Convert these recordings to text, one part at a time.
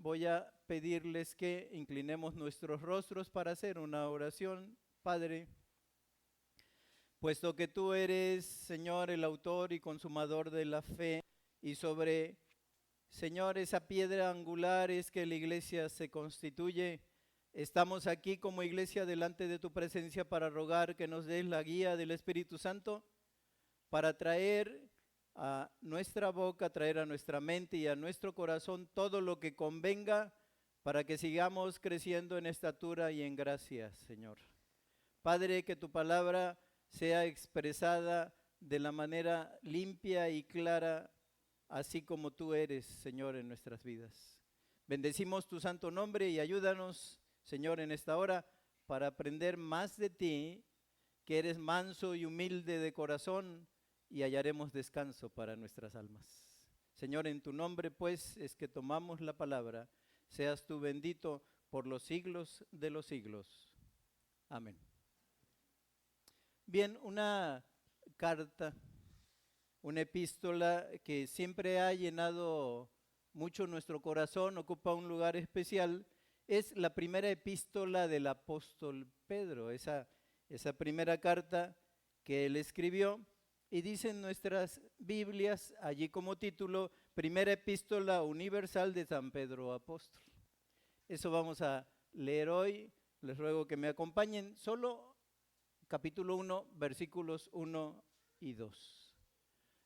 voy a pedirles que inclinemos nuestros rostros para hacer una oración. Padre, puesto que tú eres, Señor, el autor y consumador de la fe, y sobre, Señor, esa piedra angular es que la iglesia se constituye, estamos aquí como iglesia delante de tu presencia para rogar que nos des la guía del Espíritu Santo para traer a nuestra boca, traer a nuestra mente y a nuestro corazón todo lo que convenga para que sigamos creciendo en estatura y en gracia, Señor. Padre, que tu palabra sea expresada de la manera limpia y clara, así como tú eres, Señor, en nuestras vidas. Bendecimos tu santo nombre y ayúdanos, Señor, en esta hora para aprender más de ti, que eres manso y humilde de corazón, y hallaremos descanso para nuestras almas. Señor, en tu nombre, pues, es que tomamos la palabra. Seas tú bendito por los siglos de los siglos. Amén. Bien, una carta, una epístola que siempre ha llenado mucho nuestro corazón, ocupa un lugar especial, es la primera epístola del apóstol Pedro, esa primera carta que él escribió. Y dicen nuestras Biblias, allí como título, Primera Epístola Universal de San Pedro Apóstol. Eso vamos a leer hoy, les ruego que me acompañen, solo capítulo 1, versículos 1 y 2.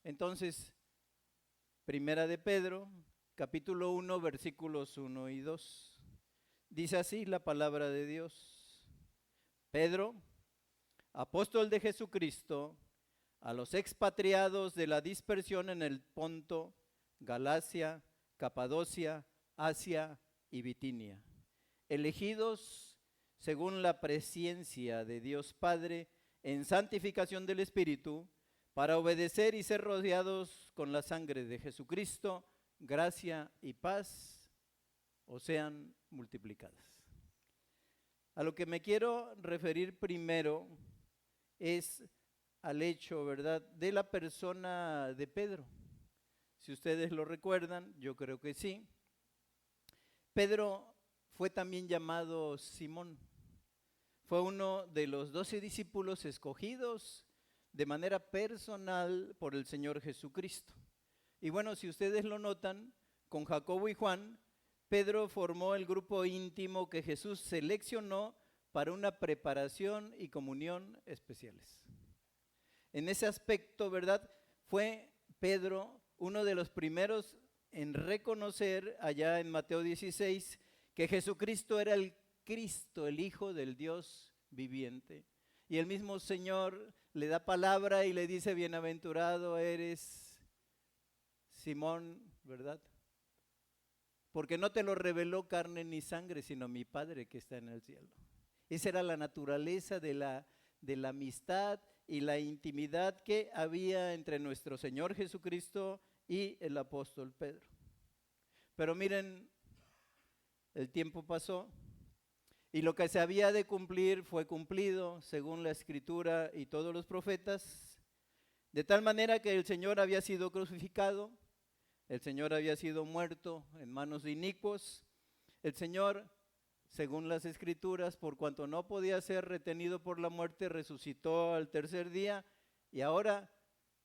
Entonces, Primera de Pedro, capítulo 1, versículos 1 y 2. Dice así la palabra de Dios. Pedro, apóstol de Jesucristo, a los expatriados de la dispersión en el Ponto, Galacia, Capadocia, Asia y Bitinia, elegidos según la presciencia de Dios Padre en santificación del Espíritu, para obedecer y ser rodeados con la sangre de Jesucristo, gracia y paz os sean multiplicadas. A lo que me quiero referir primero es al hecho, ¿verdad?, de la persona de Pedro. Si ustedes lo recuerdan, yo creo que sí. Pedro fue también llamado Simón. Fue uno de los 12 discípulos escogidos de manera personal por el Señor Jesucristo. Y bueno, si ustedes lo notan, con Jacobo y Juan, Pedro formó el grupo íntimo que Jesús seleccionó para una preparación y comunión especiales. En ese aspecto, ¿verdad?, fue Pedro uno de los primeros en reconocer allá en Mateo 16 que Jesucristo era el Cristo, el Hijo del Dios viviente. Y el mismo Señor le da palabra y le dice, bienaventurado eres Simón, ¿verdad? Porque no te lo reveló carne ni sangre, sino mi Padre que está en el cielo. Esa era la naturaleza de la amistad y la intimidad que había entre nuestro Señor Jesucristo y el apóstol Pedro. Pero miren, el tiempo pasó y lo que se había de cumplir fue cumplido según la Escritura y todos los profetas, de tal manera que el Señor había sido crucificado, el Señor había sido muerto en manos de inicuos, el Señor, según las Escrituras, por cuanto no podía ser retenido por la muerte, resucitó al tercer día y ahora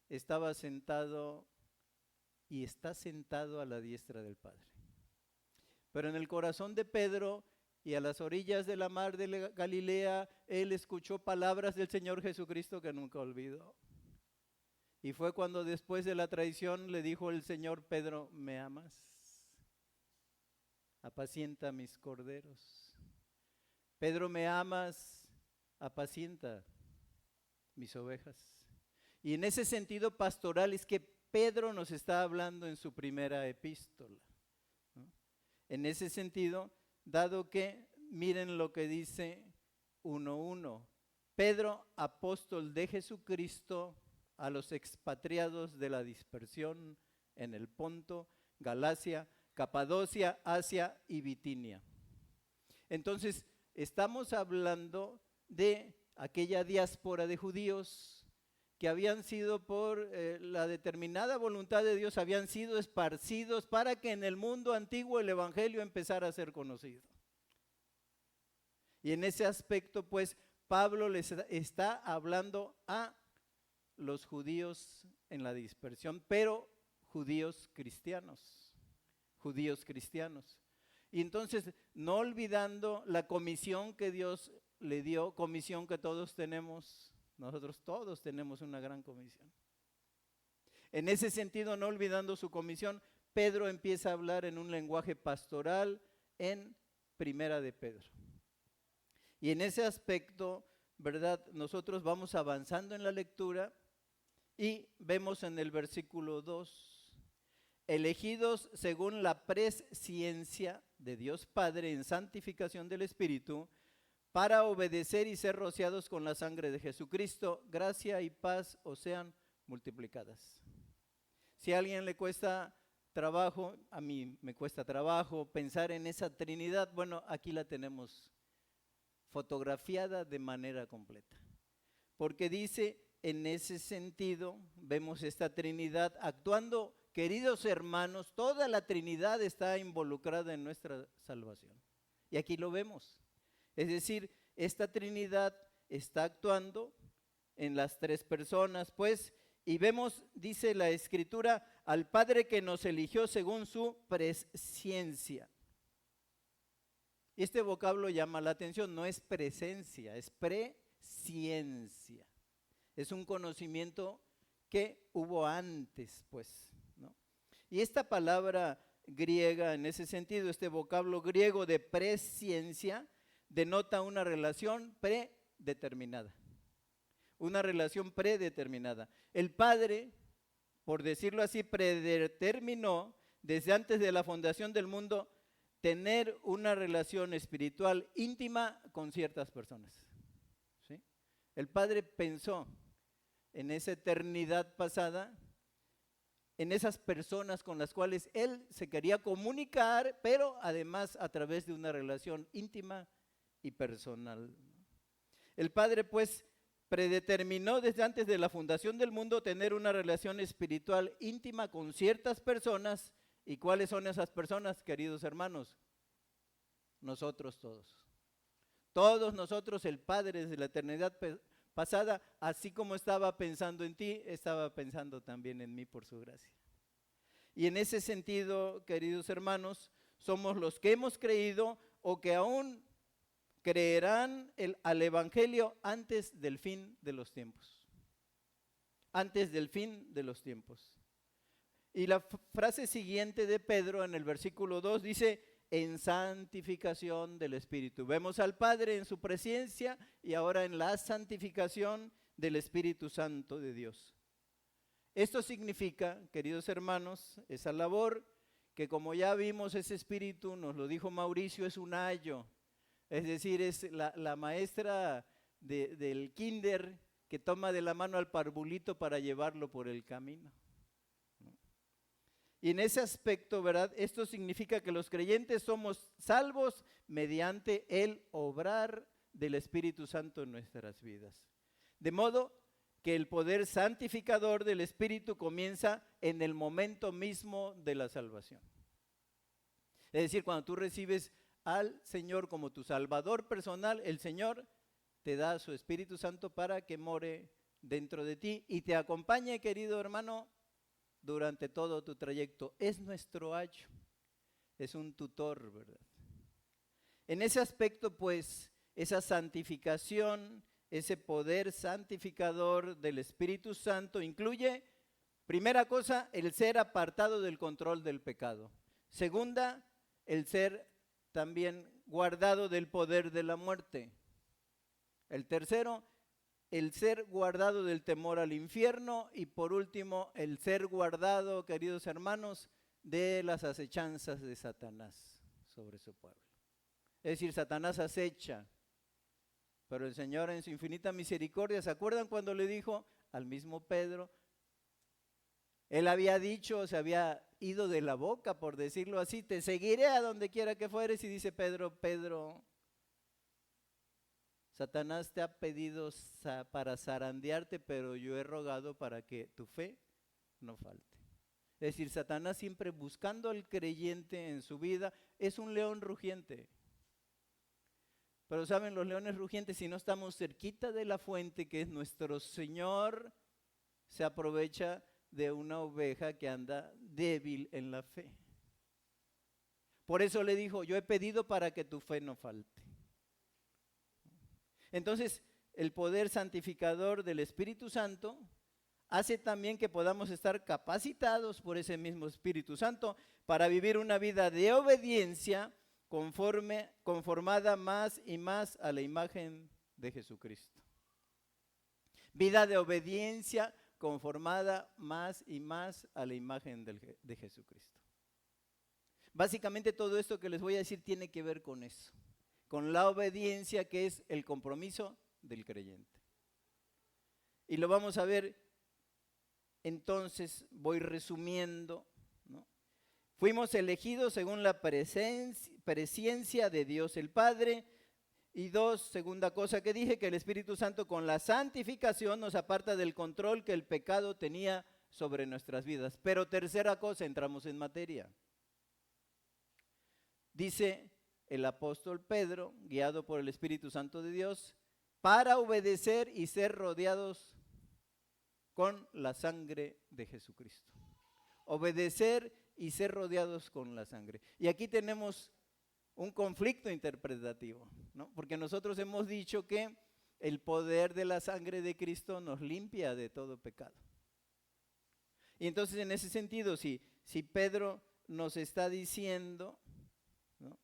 estaba sentado y está sentado a la diestra del Padre. Pero en el corazón de Pedro y a las orillas de la mar de Galilea, él escuchó palabras del Señor Jesucristo que nunca olvidó. Y fue cuando después de la traición le dijo el Señor, Pedro, ¿me amas? Apacienta mis corderos. Pedro, ¿me amas? Apacienta mis ovejas. Y en ese sentido pastoral es que Pedro nos está hablando en su primera epístola, ¿no? En ese sentido, dado que, miren lo que dice 1:1. Pedro, apóstol de Jesucristo, a los expatriados de la dispersión en el Ponto, Galacia, Capadocia, Asia y Bitinia. Entonces, estamos hablando de aquella diáspora de judíos que habían sido por la determinada voluntad de Dios, habían sido esparcidos para que en el mundo antiguo el evangelio empezara a ser conocido. Y en ese aspecto, pues, Pablo les está hablando a los judíos en la dispersión, pero judíos cristianos. Y entonces, no olvidando la comisión que Dios le dio, comisión que todos tenemos, nosotros todos tenemos una gran comisión. En ese sentido, no olvidando su comisión, Pedro empieza a hablar en un lenguaje pastoral en Primera de Pedro. Y en ese aspecto, ¿verdad? Nosotros vamos avanzando en la lectura y vemos en el versículo 2, elegidos según la presciencia de Dios Padre en santificación del Espíritu, para obedecer y ser rociados con la sangre de Jesucristo, gracia y paz os sean multiplicadas. Si a alguien le cuesta trabajo, a mí me cuesta trabajo pensar en esa Trinidad, bueno, aquí la tenemos fotografiada de manera completa. Porque dice, en ese sentido, vemos esta Trinidad actuando, queridos hermanos, toda la Trinidad está involucrada en nuestra salvación. Y aquí lo vemos. Es decir, esta Trinidad está actuando en las tres personas, pues, y vemos, dice la Escritura, al Padre que nos eligió según su presciencia. Este vocablo llama la atención, no es presencia, es presciencia. Es un conocimiento que hubo antes, pues, ¿no? Y esta palabra griega, en ese sentido, este vocablo griego de presciencia, denota una relación predeterminada. Una relación predeterminada. El Padre, por decirlo así, predeterminó desde antes de la fundación del mundo tener una relación espiritual íntima con ciertas personas. ¿Sí? El Padre pensó en esa eternidad pasada, en esas personas con las cuales Él se quería comunicar, pero además a través de una relación íntima y personal. El Padre, pues, predeterminó desde antes de la fundación del mundo tener una relación espiritual íntima con ciertas personas. ¿Y cuáles son esas personas, queridos hermanos? Nosotros todos. Todos nosotros, el Padre desde la eternidad pasada, así como estaba pensando en ti, estaba pensando también en mí por su gracia. Y en ese sentido, queridos hermanos, somos los que hemos creído o que aún creerán al Evangelio antes del fin de los tiempos. Antes del fin de los tiempos. Y la frase siguiente de Pedro en el versículo 2 dice, en santificación del Espíritu. Vemos al Padre en su presencia y ahora en la santificación del Espíritu Santo de Dios. Esto significa, queridos hermanos, esa labor que, como ya vimos, ese Espíritu, nos lo dijo Mauricio, es un ayo. Es decir, es la maestra del kinder que toma de la mano al parvulito para llevarlo por el camino. Y en ese aspecto, ¿verdad? Esto significa que los creyentes somos salvos mediante el obrar del Espíritu Santo en nuestras vidas. De modo que el poder santificador del Espíritu comienza en el momento mismo de la salvación. Es decir, cuando tú recibes al Señor como tu Salvador personal, el Señor te da su Espíritu Santo para que more dentro de ti y te acompañe, querido hermano, durante todo tu trayecto. Es nuestro ayo, es un tutor, ¿verdad? En ese aspecto, pues, esa santificación, ese poder santificador del Espíritu Santo incluye, primera cosa, el ser apartado del control del pecado. Segunda, el ser también guardado del poder de la muerte. El tercero, el ser guardado del temor al infierno. Y por último, el ser guardado, queridos hermanos, de las acechanzas de Satanás sobre su pueblo. Es decir, Satanás acecha, pero el Señor en su infinita misericordia, ¿se acuerdan cuando le dijo al mismo Pedro? Él había dicho, se había ido de la boca, por decirlo así, te seguiré a donde quiera que fueres. Y dice Pedro, Satanás te ha pedido para zarandearte, pero yo he rogado para que tu fe no falte. Es decir, Satanás siempre buscando al creyente en su vida es un león rugiente. Pero saben, los leones rugientes, si no estamos cerquita de la fuente que es nuestro Señor, se aprovecha de una oveja que anda débil en la fe. Por eso le dijo, yo he pedido para que tu fe no falte. Entonces, el poder santificador del Espíritu Santo hace también que podamos estar capacitados por ese mismo Espíritu Santo para vivir una vida de obediencia conformada más y más a la imagen de Jesucristo. Vida de obediencia conformada más y más a la imagen de Jesucristo. Básicamente todo esto que les voy a decir tiene que ver con eso, con la obediencia que es el compromiso del creyente. Y lo vamos a ver, entonces voy resumiendo, ¿no? Fuimos elegidos según la presciencia de Dios el Padre. Y dos, segunda cosa que dije, que el Espíritu Santo con la santificación nos aparta del control que el pecado tenía sobre nuestras vidas. Pero tercera cosa, entramos en materia. Dice el apóstol Pedro, guiado por el Espíritu Santo de Dios, para obedecer y ser rodeados con la sangre de Jesucristo. Obedecer y ser rodeados con la sangre. Y aquí tenemos un conflicto interpretativo, ¿no? Porque nosotros hemos dicho que el poder de la sangre de Cristo nos limpia de todo pecado. Y entonces en ese sentido, si Pedro nos está diciendo, ¿no?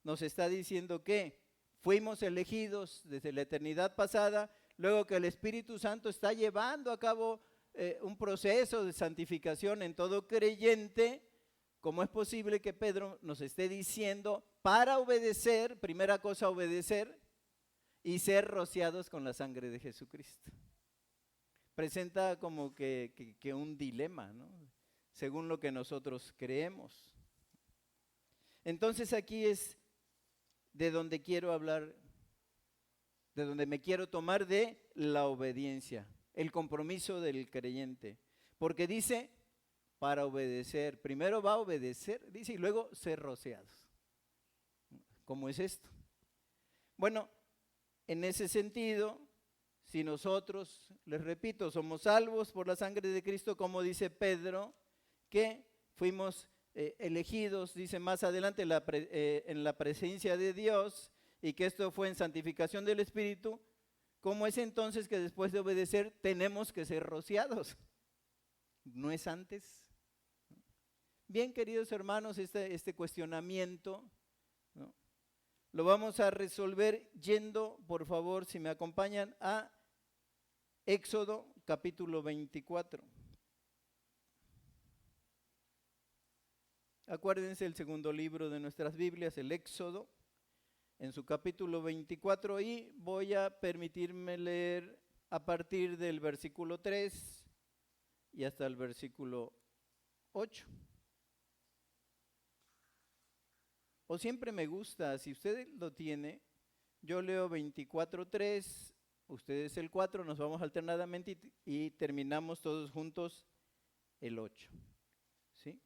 Nos está diciendo que fuimos elegidos desde la eternidad pasada, luego que el Espíritu Santo está llevando a cabo un proceso de santificación en todo creyente, ¿cómo es posible que Pedro nos esté diciendo para obedecer, primera cosa obedecer, y ser rociados con la sangre de Jesucristo? Presenta como que un dilema, ¿no? Según lo que nosotros creemos. Entonces aquí es de donde quiero hablar, de donde me quiero tomar de la obediencia, el compromiso del creyente. Porque dice, para obedecer, primero va a obedecer, dice, y luego ser rociados. ¿Cómo es esto? Bueno, en ese sentido, si nosotros, les repito, somos salvos por la sangre de Cristo, como dice Pedro, que fuimos elegidos, dice más adelante, en la presencia de Dios, y que esto fue en santificación del Espíritu, ¿cómo es entonces que después de obedecer tenemos que ser rociados? ¿No es antes? Bien, queridos hermanos, este cuestionamiento, ¿no? Lo vamos a resolver yendo, por favor, si me acompañan, a Éxodo capítulo 24. Acuérdense el segundo libro de nuestras Biblias, el Éxodo, en su capítulo 24, y voy a permitirme leer a partir del versículo 3 y hasta el versículo 8. O siempre me gusta, si usted lo tiene, yo leo 24:3, ustedes el 4, nos vamos alternadamente y terminamos todos juntos el 8. ¿Sí?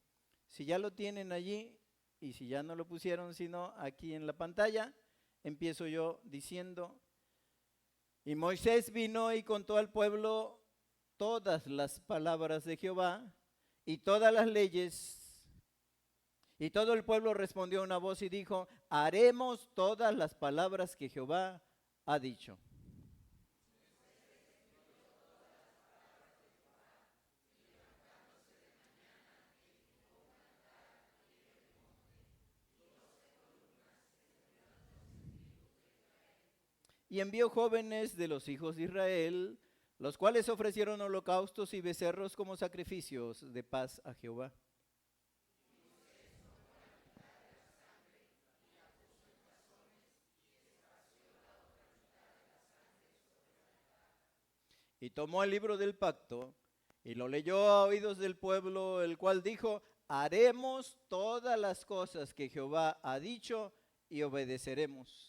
Si ya lo tienen allí y si ya no lo pusieron, sino aquí en la pantalla, empiezo yo diciendo, y Moisés vino y contó al pueblo todas las palabras de Jehová y todas las leyes. Y todo el pueblo respondió a una voz y dijo, haremos todas las palabras que Jehová ha dicho. Y envió jóvenes de los hijos de Israel, los cuales ofrecieron holocaustos y becerros como sacrificios de paz a Jehová. Y tomó el libro del pacto y lo leyó a oídos del pueblo, el cual dijo, haremos todas las cosas que Jehová ha dicho y obedeceremos.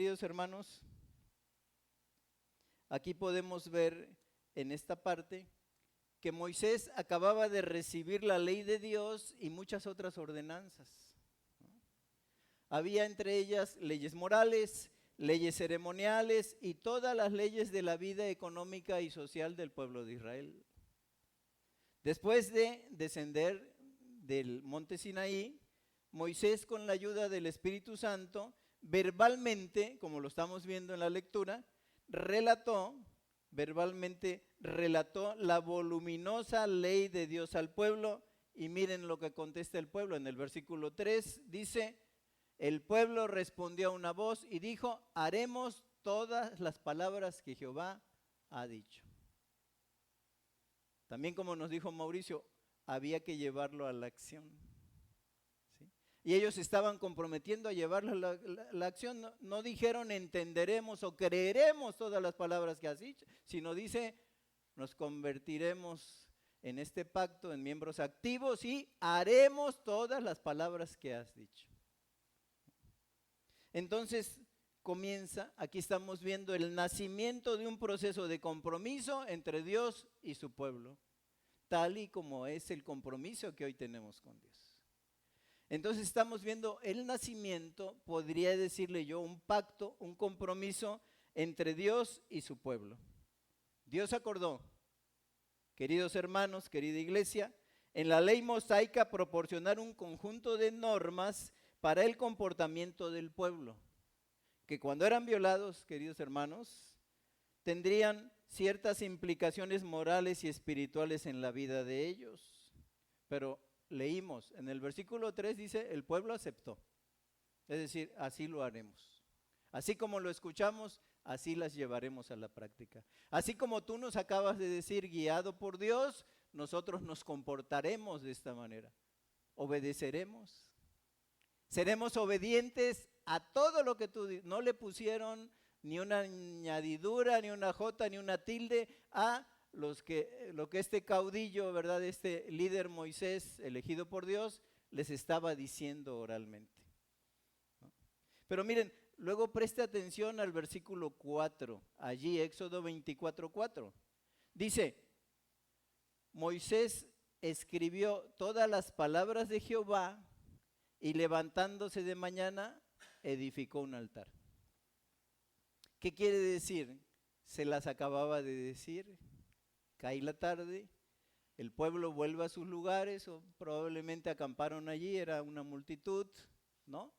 queridos hermanos, aquí podemos ver en esta parte que Moisés acababa de recibir la ley de Dios y muchas otras ordenanzas. Había entre ellas leyes morales, leyes ceremoniales y todas las leyes de la vida económica y social del pueblo de Israel. Después de descender del monte Sinaí, Moisés, con la ayuda del Espíritu Santo, verbalmente, como lo estamos viendo en la lectura, relató la voluminosa ley de Dios al pueblo. Y miren lo que contesta el pueblo en el versículo 3, dice: el pueblo respondió a una voz y dijo: haremos todas las palabras que Jehová ha dicho. También, como nos dijo Mauricio, había que llevarlo a la acción, ¿sí? Y ellos estaban comprometiendo a llevarlo a la acción. No dijeron entenderemos o creeremos todas las palabras que has dicho, sino dice nos convertiremos en este pacto en miembros activos y haremos todas las palabras que has dicho. Entonces comienza, aquí estamos viendo el nacimiento de un proceso de compromiso entre Dios y su pueblo, tal y como es el compromiso que hoy tenemos con Dios. Entonces estamos viendo el nacimiento, podría decirle yo, un pacto, un compromiso entre Dios y su pueblo. Dios acordó, queridos hermanos, querida iglesia, en la ley mosaica proporcionar un conjunto de normas para el comportamiento del pueblo, que cuando eran violados, queridos hermanos, tendrían ciertas implicaciones morales y espirituales en la vida de ellos. Pero leímos en el versículo 3, dice, el pueblo aceptó. Es decir, así lo haremos. Así como lo escuchamos, así las llevaremos a la práctica. Así como tú nos acabas de decir, guiado por Dios, nosotros nos comportaremos de esta manera. Obedeceremos. Seremos obedientes a todo lo que tú dices. No le pusieron ni una añadidura, ni una jota, ni una tilde a lo que este caudillo, ¿verdad? Este líder Moisés, elegido por Dios, les estaba diciendo oralmente, ¿no? Pero miren, luego preste atención al versículo 4, allí Éxodo 24:4. Dice, Moisés escribió todas las palabras de Jehová y levantándose de mañana edificó un altar. ¿Qué quiere decir? Se las acababa de decir, cae la tarde, el pueblo vuelve a sus lugares o probablemente acamparon allí, era una multitud, ¿no?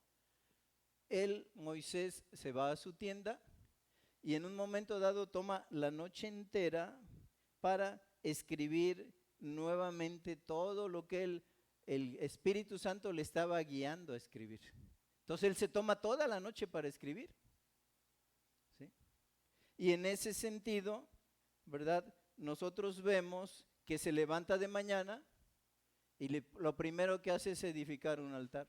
Moisés se va a su tienda y en un momento dado toma la noche entera para escribir nuevamente todo lo que el Espíritu Santo le estaba guiando a escribir. Entonces él se toma toda la noche para escribir, ¿sí? Y en ese sentido, ¿verdad? Nosotros vemos que se levanta de mañana y lo primero que hace es edificar un altar.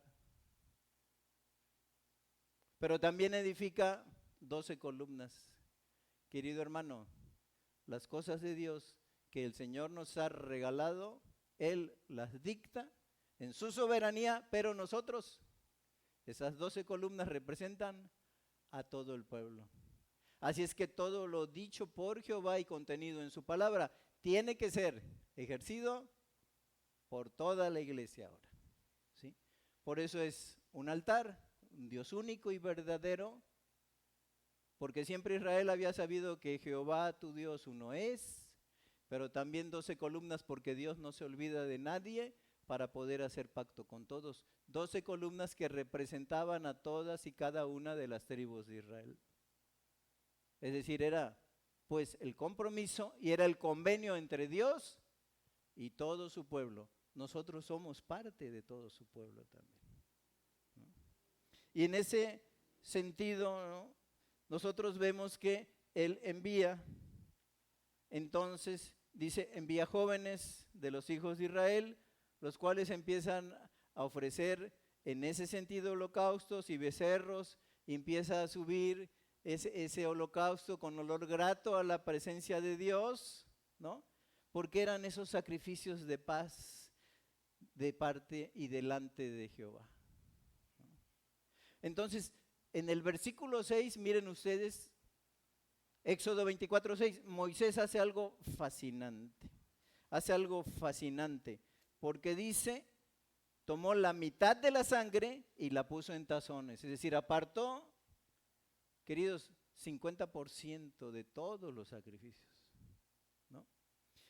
Pero también edifica 12 columnas. Querido hermano, las cosas de Dios que el Señor nos ha regalado, Él las dicta en su soberanía, pero nosotros, esas 12 columnas representan a todo el pueblo. Así es que todo lo dicho por Jehová y contenido en su palabra tiene que ser ejercido por toda la iglesia ahora, ¿sí? Por eso es un altar, un Dios único y verdadero, porque siempre Israel había sabido que Jehová tu Dios uno es, pero también 12 columnas porque Dios no se olvida de nadie para poder hacer pacto con todos. 12 columnas que representaban a todas y cada una de las tribus de Israel. Es decir, era pues el compromiso y era el convenio entre Dios y todo su pueblo. Nosotros somos parte de todo su pueblo también, ¿no? Y en ese sentido, ¿no?, nosotros vemos que Él envía, entonces dice, envía jóvenes de los hijos de Israel, los cuales empiezan a ofrecer en ese sentido holocaustos y becerros, y empieza a subir ese holocausto con olor grato a la presencia de Dios, ¿no? Porque eran esos sacrificios de paz de parte y delante de Jehová, ¿no? Entonces, en el versículo 6, miren ustedes, Éxodo 24:6, Moisés hace algo fascinante. Hace algo fascinante, porque dice, tomó la mitad de la sangre y la puso en tazones. Es decir, apartó, queridos, 50% de todos los sacrificios, ¿no?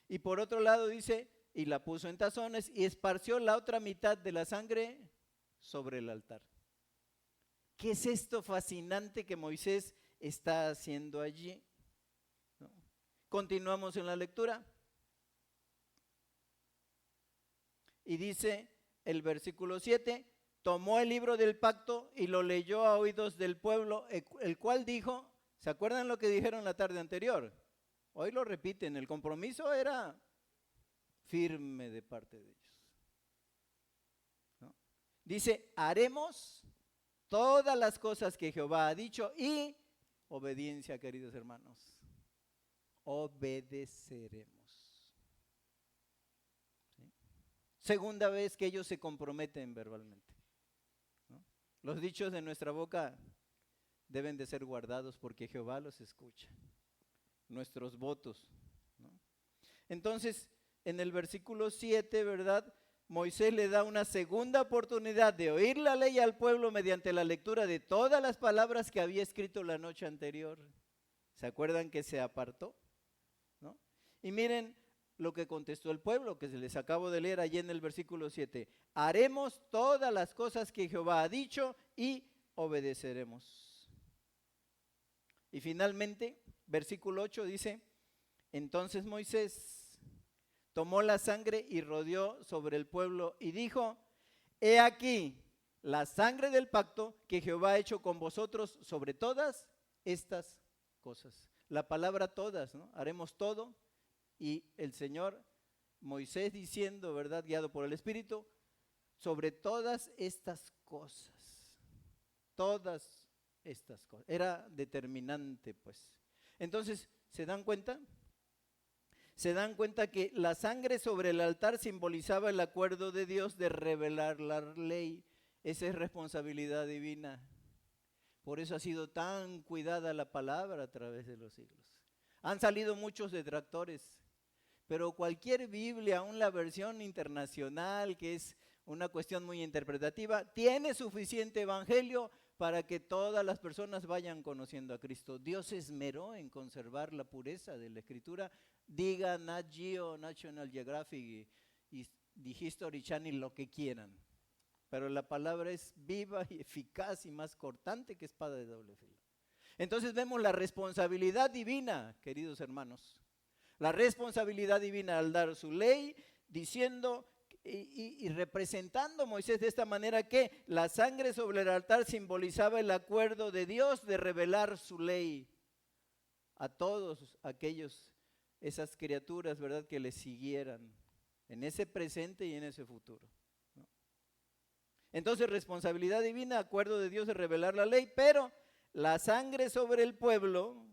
Y por otro lado dice, y la puso en tazones y esparció la otra mitad de la sangre sobre el altar. ¿Qué es esto fascinante que Moisés está haciendo allí? ¿No? Continuamos en la lectura. Y dice el versículo 7, tomó el libro del pacto y lo leyó a oídos del pueblo, el cual dijo, ¿se acuerdan lo que dijeron la tarde anterior? Hoy lo repiten, el compromiso era firme de parte de ellos, ¿no? Dice, haremos todas las cosas que Jehová ha dicho y obediencia, queridos hermanos, obedeceremos. ¿Sí? Segunda vez que ellos se comprometen verbalmente, ¿no? Los dichos de nuestra boca deben de ser guardados porque Jehová los escucha, nuestros votos, ¿no? Entonces, en el versículo 7, ¿verdad? Moisés le da una segunda oportunidad de oír la ley al pueblo mediante la lectura de todas las palabras que había escrito la noche anterior. ¿Se acuerdan que se apartó? ¿No? Y miren lo que contestó el pueblo, que se les acabo de leer allí en el versículo 7. Haremos todas las cosas que Jehová ha dicho y obedeceremos. Y finalmente, versículo 8 dice, entonces Moisés tomó la sangre y rodeó sobre el pueblo y dijo, he aquí la sangre del pacto que Jehová ha hecho con vosotros sobre todas estas cosas. La palabra todas, ¿no? Haremos todo, y el Señor, Moisés diciendo, ¿verdad? Guiado por el Espíritu, sobre todas estas cosas. Todas estas cosas. Era determinante, pues. Entonces, ¿se dan cuenta? Se dan cuenta que la sangre sobre el altar simbolizaba el acuerdo de Dios de revelar la ley. Esa es responsabilidad divina. Por eso ha sido tan cuidada la palabra a través de los siglos. Han salido muchos detractores, pero cualquier Biblia, aún la versión internacional, que es una cuestión muy interpretativa, tiene suficiente evangelio para que todas las personas vayan conociendo a Cristo. Dios se esmeró en conservar la pureza de la Escritura. Diga Nat Geo, National Geographic y The History Channel lo que quieran, pero la palabra es viva y eficaz y más cortante que espada de doble filo. Entonces vemos la responsabilidad divina, queridos hermanos, la responsabilidad divina al dar su ley, diciendo y representando a Moisés de esta manera que la sangre sobre el altar simbolizaba el acuerdo de Dios de revelar su ley a todos aquellos, esas criaturas, ¿verdad?, que le siguieran en ese presente y en ese futuro, ¿no? Entonces, responsabilidad divina, acuerdo de Dios de revelar la ley, pero la sangre sobre el pueblo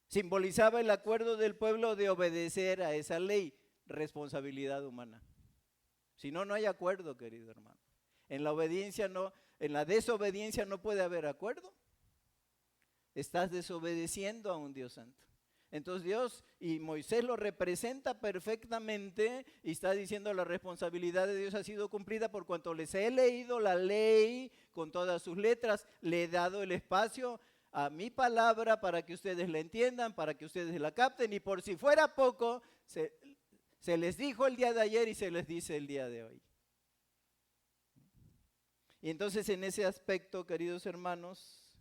simbolizaba el acuerdo del pueblo de obedecer a esa ley, responsabilidad humana. Si no, no hay acuerdo, querido hermano. En la obediencia no, en la desobediencia no puede haber acuerdo. Estás desobedeciendo a un Dios santo. Entonces Dios y Moisés lo representa perfectamente y está diciendo la responsabilidad de Dios ha sido cumplida por cuanto les he leído la ley con todas sus letras, le he dado el espacio a mi palabra para que ustedes la entiendan, para que ustedes la capten, y por si fuera poco, se les dijo el día de ayer y se les dice el día de hoy. Y entonces en ese aspecto, queridos hermanos,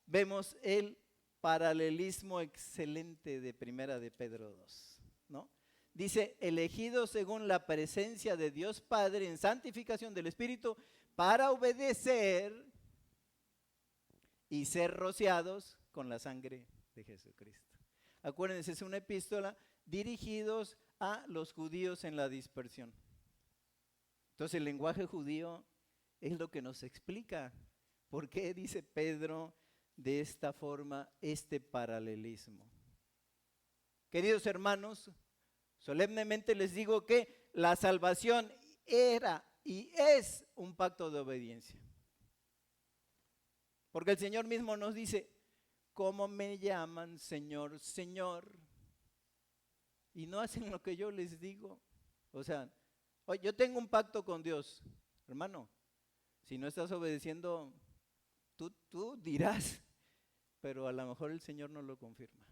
vemos el paralelismo excelente de Primera de Pedro 2, ¿no? Dice, elegidos según la presencia de Dios Padre en santificación del Espíritu para obedecer y ser rociados con la sangre de Jesucristo. Acuérdense, es una epístola dirigidos a los judíos en la dispersión. Entonces el lenguaje judío es lo que nos explica por qué dice Pedro de esta forma este paralelismo. Queridos hermanos, solemnemente les digo que la salvación era y es un pacto de obediencia. Porque el Señor mismo nos dice, ¿cómo me llaman Señor, Señor? Y no hacen lo que yo les digo. O sea, yo tengo un pacto con Dios, hermano. Si no estás obedeciendo, tú dirás, pero a lo mejor el Señor no lo confirma.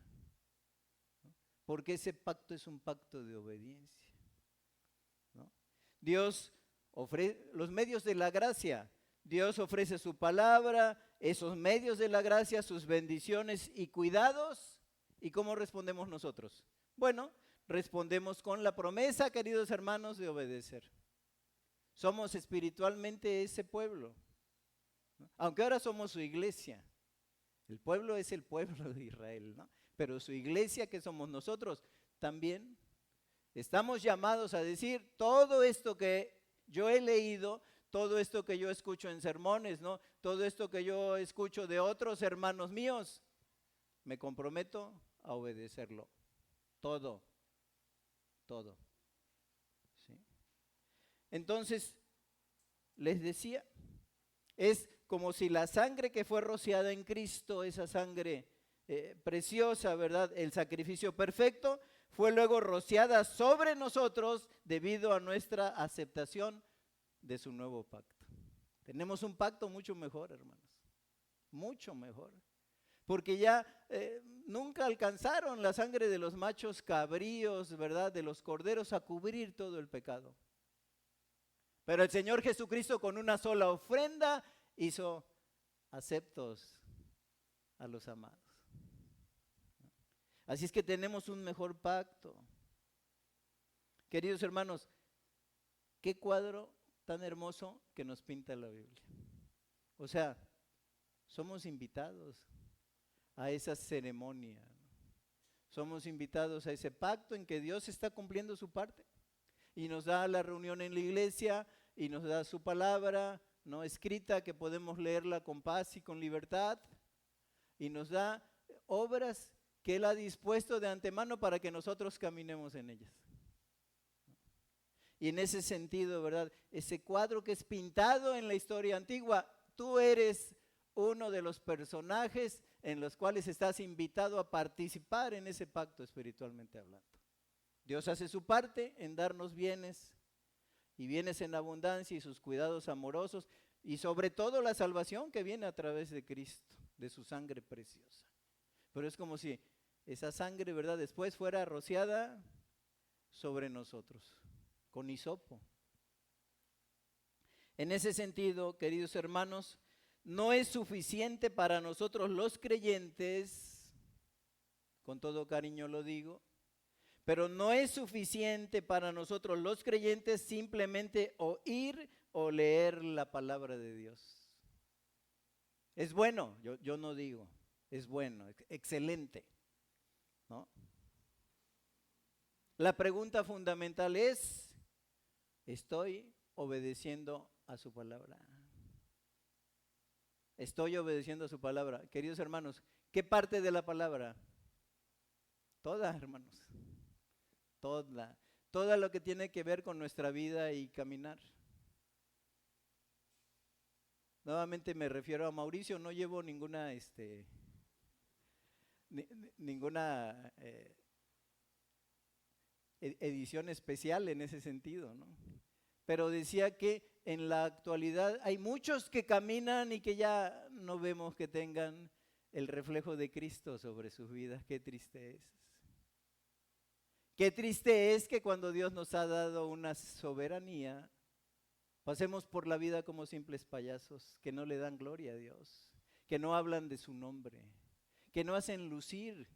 ¿No? Porque ese pacto es un pacto de obediencia. ¿No? Dios ofrece los medios de la gracia. Dios ofrece su palabra, esos medios de la gracia, sus bendiciones y cuidados. ¿Y cómo respondemos nosotros? Bueno, respondemos con la promesa, queridos hermanos, de obedecer. Somos espiritualmente ese pueblo, ¿no? Aunque ahora somos su iglesia. El pueblo es el pueblo de Israel, ¿no? Pero su iglesia, que somos nosotros, también estamos llamados a decir todo esto que yo he leído, todo esto que yo escucho en sermones, ¿no? Todo esto que yo escucho de otros hermanos míos, me comprometo a obedecerlo. Todo. ¿Sí? Entonces, les decía, es como si la sangre que fue rociada en Cristo, esa sangre preciosa, ¿verdad? El sacrificio perfecto, fue luego rociada sobre nosotros debido a nuestra aceptación de su nuevo pacto. Tenemos un pacto mucho mejor, hermanos, mucho mejor. Porque ya nunca alcanzaron la sangre de los machos cabríos, ¿verdad? De los corderos a cubrir todo el pecado. Pero el Señor Jesucristo con una sola ofrenda hizo aceptos a los amados. Así es que tenemos un mejor pacto. Queridos hermanos, qué cuadro tan hermoso que nos pinta la Biblia. O sea, somos invitados a esa ceremonia. Somos invitados a ese pacto en que Dios está cumpliendo su parte y nos da la reunión en la iglesia y nos da su palabra, no escrita, que podemos leerla con paz y con libertad, y nos da obras que Él ha dispuesto de antemano para que nosotros caminemos en ellas. Y en ese sentido, ¿verdad? Ese cuadro que es pintado en la historia antigua, tú eres uno de los personajes en los cuales estás invitado a participar en ese pacto espiritualmente hablando. Dios hace su parte en darnos bienes y bienes en abundancia y sus cuidados amorosos y sobre todo la salvación que viene a través de Cristo, de su sangre preciosa. Pero es como si esa sangre, ¿verdad?, después fuera rociada sobre nosotros con hisopo. En ese sentido, queridos hermanos, no es suficiente para nosotros los creyentes, con todo cariño lo digo, pero no es suficiente para nosotros los creyentes simplemente oír o leer la palabra de Dios. Es bueno, yo no digo, es bueno, excelente, ¿no? La pregunta fundamental es, ¿estoy obedeciendo a su palabra? Estoy obedeciendo a su palabra. Queridos hermanos, ¿qué parte de la palabra? Toda, hermanos. Toda lo que tiene que ver con nuestra vida y caminar. Nuevamente me refiero a Mauricio, no llevo ninguna edición especial en ese sentido, ¿no? Pero decía que en la actualidad hay muchos que caminan y que ya no vemos que tengan el reflejo de Cristo sobre sus vidas. Qué triste es. Qué triste es que cuando Dios nos ha dado una soberanía, pasemos por la vida como simples payasos, que no le dan gloria a Dios, que no hablan de su nombre, que no hacen lucir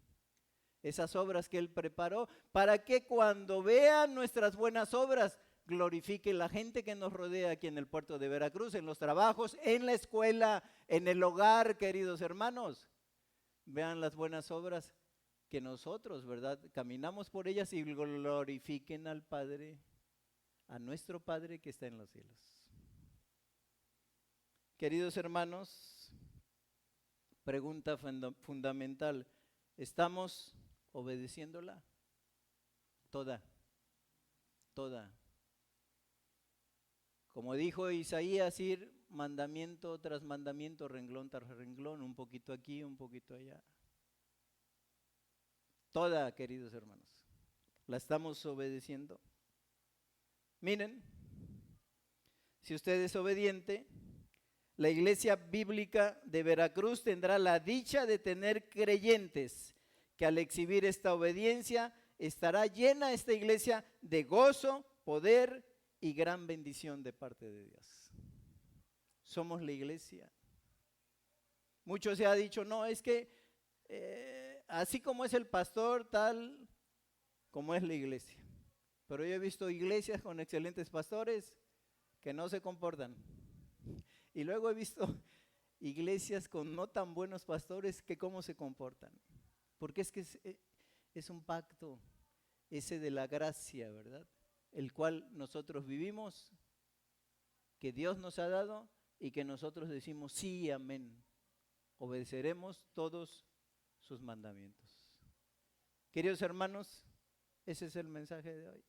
esas obras que Él preparó, para que cuando vean nuestras buenas obras, glorifique la gente que nos rodea aquí en el puerto de Veracruz, en los trabajos, en la escuela, en el hogar, queridos hermanos. Vean las buenas obras que nosotros, ¿verdad?, caminamos por ellas y glorifiquen al Padre, a nuestro Padre que está en los cielos. Queridos hermanos, pregunta fundamental, ¿estamos obedeciéndola? Toda. Como dijo Isaías, ir mandamiento tras mandamiento, renglón tras renglón, un poquito aquí, un poquito allá. Toda, queridos hermanos, la estamos obedeciendo. Miren, si usted es obediente, la Iglesia Bíblica de Veracruz tendrá la dicha de tener creyentes que al exhibir esta obediencia estará llena esta iglesia de gozo, poder y gran bendición de parte de Dios. Somos la iglesia. Mucho se ha dicho, no, es que así como es el pastor, tal como es la iglesia. Pero yo he visto iglesias con excelentes pastores que no se comportan. Y luego he visto iglesias con no tan buenos pastores que cómo se comportan. Porque es que es un pacto, ese de la gracia, ¿verdad? El cual nosotros vivimos, que Dios nos ha dado y que nosotros decimos sí, amén. Obedeceremos todos sus mandamientos. Queridos hermanos, ese es el mensaje de hoy.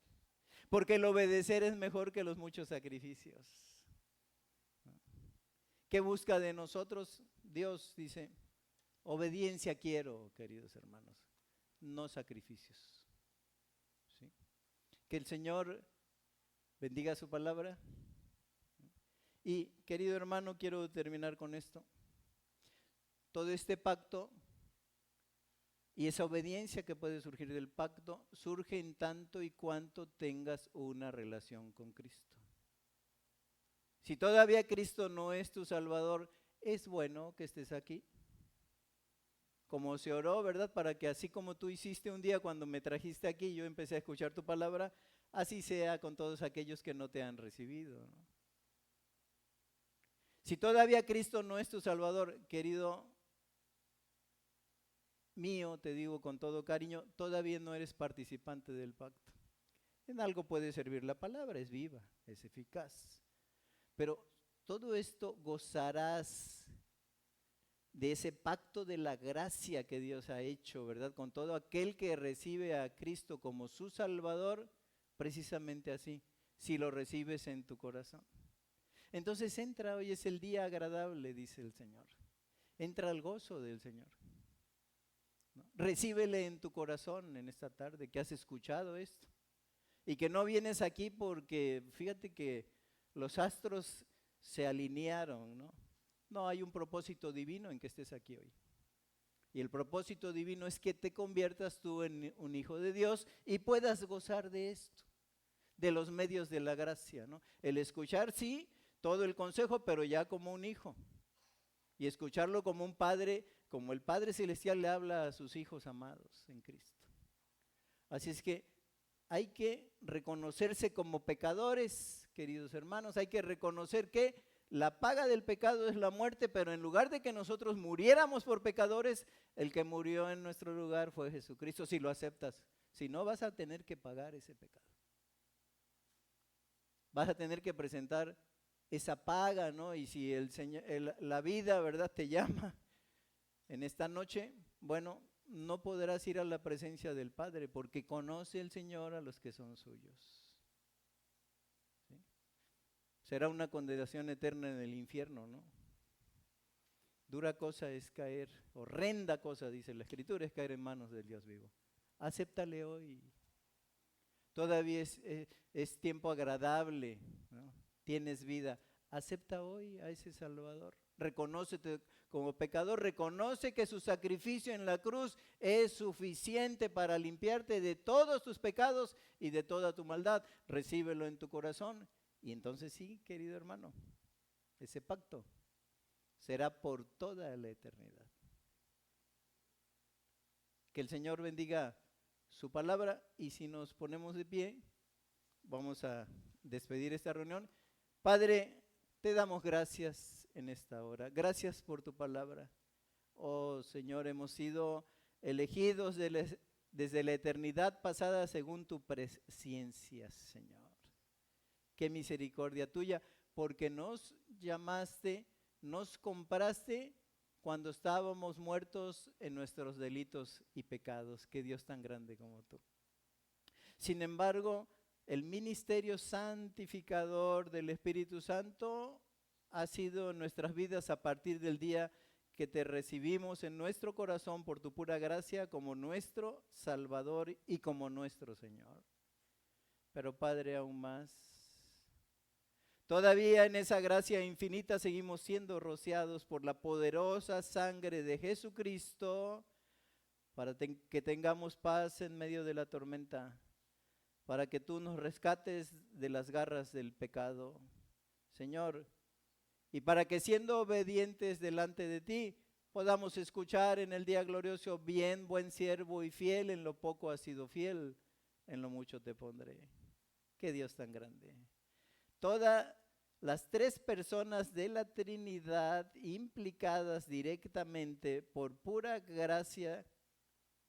Porque el obedecer es mejor que los muchos sacrificios. ¿Qué busca de nosotros? Dios dice, obediencia quiero, queridos hermanos, no sacrificios. ¿Sí? Que el Señor bendiga su palabra. Y querido hermano, quiero terminar con esto. Todo este pacto y esa obediencia que puede surgir del pacto surge en tanto y cuanto tengas una relación con Cristo. Si todavía Cristo no es tu Salvador, es bueno que estés aquí. Como se oró, ¿verdad? Para que así como tú hiciste un día cuando me trajiste aquí, yo empecé a escuchar tu palabra, así sea con todos aquellos que no te han recibido, ¿no? Si todavía Cristo no es tu Salvador, querido mío, te digo con todo cariño, todavía no eres participante del pacto. En algo puede servir la palabra, es viva, es eficaz. Pero todo esto gozarás de ese pacto de la gracia que Dios ha hecho, ¿verdad? Con todo aquel que recibe a Cristo como su Salvador, precisamente así, si lo recibes en tu corazón. Entonces entra, hoy es el día agradable, dice el Señor. Entra al gozo del Señor, ¿no? Recíbele en tu corazón en esta tarde que has escuchado esto y que no vienes aquí porque fíjate que los astros se alinearon, ¿no? No, hay un propósito divino en que estés aquí hoy. Y el propósito divino es que te conviertas tú en un hijo de Dios y puedas gozar de esto, de los medios de la gracia, ¿no? El escuchar, sí, todo el consejo, pero ya como un hijo. Y escucharlo como un padre, como el Padre Celestial le habla a sus hijos amados en Cristo. Así es que hay que reconocerse como pecadores, queridos hermanos, hay que reconocer que la paga del pecado es la muerte, pero en lugar de que nosotros muriéramos por pecadores, el que murió en nuestro lugar fue Jesucristo, si lo aceptas. Si no, vas a tener que pagar ese pecado. Vas a tener que presentar esa paga, ¿no? Y si el Señor, la vida, ¿verdad?, te llama en esta noche, bueno, no podrás ir a la presencia del Padre, porque conoce el Señor a los que son suyos. ¿Sí? Será una condenación eterna en el infierno, ¿no? Dura cosa es caer, horrenda cosa, dice la Escritura, es caer en manos del Dios vivo. Acéptale hoy. Todavía es tiempo agradable, ¿no? Tienes vida. Acepta hoy a ese Salvador. Reconócete como pecador, reconoce que su sacrificio en la cruz es suficiente para limpiarte de todos tus pecados y de toda tu maldad. Recíbelo en tu corazón y entonces sí, querido hermano, ese pacto será por toda la eternidad. Que el Señor bendiga su palabra y si nos ponemos de pie, vamos a despedir esta reunión. Padre, te damos gracias en esta hora. Gracias por tu palabra. Oh Señor, hemos sido elegidos desde la eternidad pasada según tu presciencia, Señor. Qué misericordia tuya, porque nos llamaste, nos compraste cuando estábamos muertos en nuestros delitos y pecados. Qué Dios tan grande como tú. Sin embargo, el ministerio santificador del Espíritu Santo ha sido en nuestras vidas a partir del día que te recibimos en nuestro corazón por tu pura gracia como nuestro Salvador y como nuestro Señor. Pero Padre, aún más, todavía en esa gracia infinita seguimos siendo rociados por la poderosa sangre de Jesucristo para que tengamos paz en medio de la tormenta, para que tú nos rescates de las garras del pecado, Señor, y para que siendo obedientes delante de ti, podamos escuchar en el día glorioso: bien, buen siervo y fiel, en lo poco has sido fiel, en lo mucho te pondré. Qué Dios tan grande. Todas las tres personas de la Trinidad implicadas directamente por pura gracia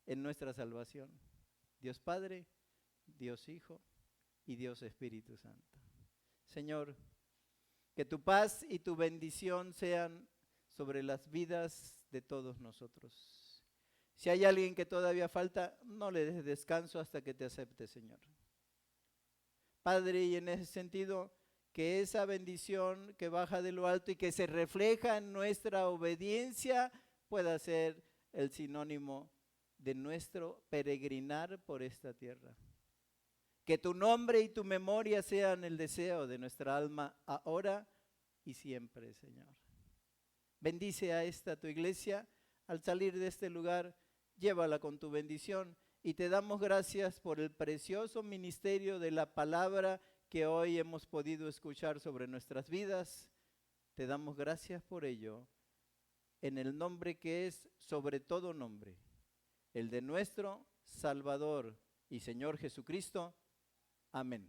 en nuestra salvación: Dios Padre, Dios Hijo y Dios Espíritu Santo. Señor, que tu paz y tu bendición sean sobre las vidas de todos nosotros. Si hay alguien que todavía falta, no le des descanso hasta que te acepte, Señor. Padre, y en ese sentido, que esa bendición que baja de lo alto y que se refleja en nuestra obediencia pueda ser el sinónimo de nuestro peregrinar por esta tierra. Que tu nombre y tu memoria sean el deseo de nuestra alma ahora y siempre, Señor. Bendice a esta tu iglesia. Al salir de este lugar, llévala con tu bendición. Y te damos gracias por el precioso ministerio de la palabra que hoy hemos podido escuchar sobre nuestras vidas. Te damos gracias por ello, en el nombre que es sobre todo nombre, el de nuestro Salvador y Señor Jesucristo. Amén.